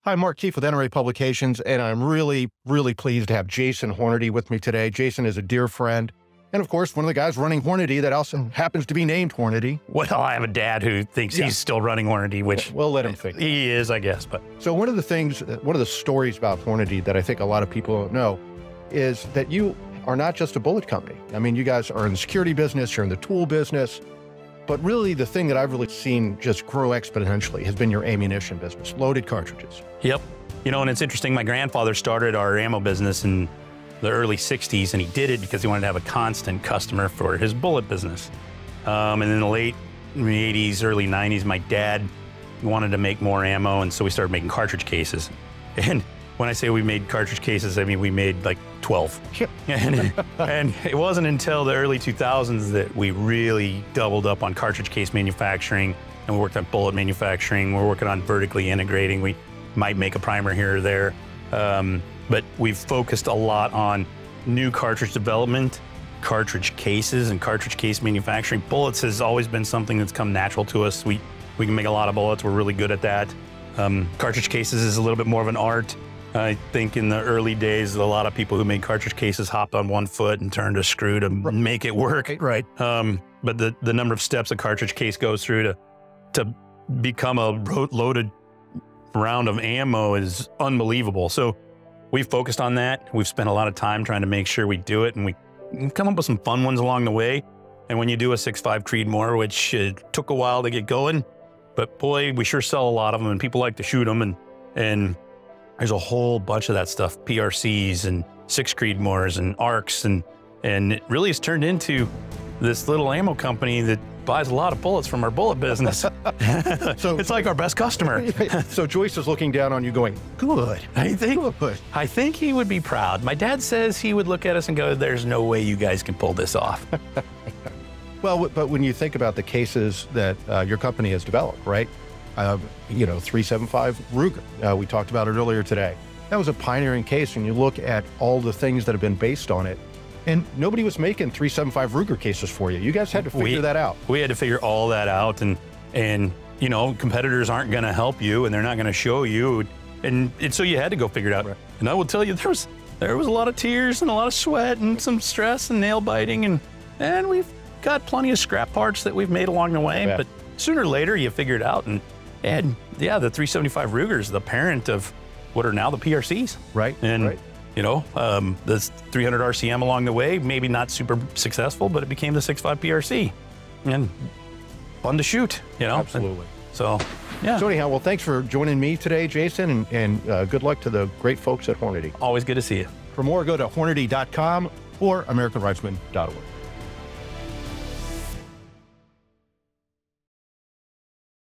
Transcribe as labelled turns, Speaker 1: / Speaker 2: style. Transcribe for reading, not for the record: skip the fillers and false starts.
Speaker 1: Hi, Mark Keefe with NRA Publications, and I'm really pleased to have Jason Hornady with me today. Jason is a dear friend, and of course, one of the guys running Hornady that also happens to be named Hornady.
Speaker 2: Well, I have a dad who thinks he's still running Hornady, which
Speaker 1: we'll let him think.
Speaker 2: He is, I guess. But
Speaker 1: so one of the stories about Hornady that I think a lot of people don't know is that you are not just a bullet company. I mean, you guys are in the security business, you're in the tool business, but really the thing that I've really seen just grow exponentially has been your ammunition business, loaded cartridges.
Speaker 2: Yep. You know, and it's interesting, my grandfather started our ammo business in the early 60s, and he did it because he wanted to have a constant customer for his bullet business. And in the late 80s, early 90s, my dad wanted to make more ammo, and so we started making cartridge cases. And when I say we made cartridge cases, I mean we made like 12. And it wasn't until the early 2000s that we really doubled up on cartridge case manufacturing, and we worked on bullet manufacturing. We're working on vertically integrating. We might make a primer here or there, but we've focused a lot on new cartridge development, cartridge cases, and cartridge case manufacturing. Bullets has always been something that's come natural to us. We can make a lot of bullets. We're really good at that. Cartridge cases is a little bit more of an art. I think in the early days, a lot of people who made cartridge cases hopped on one foot and turned a screw to make it work.
Speaker 1: Right.
Speaker 2: But the number of steps a cartridge case goes through to become a loaded round of ammo is unbelievable. So we've focused on that. We've spent a lot of time trying to make sure we do it, and we come up with some fun ones along the way. And when you do a 6.5 Creedmoor, which took a while to get going, but boy, we sure sell a lot of them, and people like to shoot them, and there's a whole bunch of that stuff, PRCs and 6 Creedmoors and ARCs, and it really has turned into this little ammo company that buys a lot of bullets from our bullet business. So it's like our best customer.
Speaker 1: So Joyce is looking down on you going, good.
Speaker 2: I think he would be proud. My dad says he would look at us and go, there's no way you guys can pull this off.
Speaker 1: Well, but when you think about the cases that your company has developed, right? You know, 375 Ruger, we talked about it earlier today. That was a pioneering case, and you look at all the things that have been based on it, and nobody was making 375 Ruger cases for you. You guys had to figure that out.
Speaker 2: We had to figure all that out, and you know, competitors aren't going to help you, and they're not going to show you, and so you had to go figure it out. Right. And I will tell you, there was a lot of tears and a lot of sweat and some stress and nail biting, and we've got plenty of scrap parts that we've made along the way. But sooner or later, you figure it out, and yeah, the 375 Ruger is the parent of what are now the PRCs.
Speaker 1: Right.
Speaker 2: And you know, this 300 RCM along the way, maybe not super successable, but it became the 6.5 PRC, and fun to shoot, you know?
Speaker 1: Absolutely.
Speaker 2: So, yeah.
Speaker 1: So anyhow, well, thanks for joining me today, Jason, and good luck to the great folks at Hornady.
Speaker 2: Always good to see you.
Speaker 1: For more, go to Hornady.com or AmericanRifleman.org.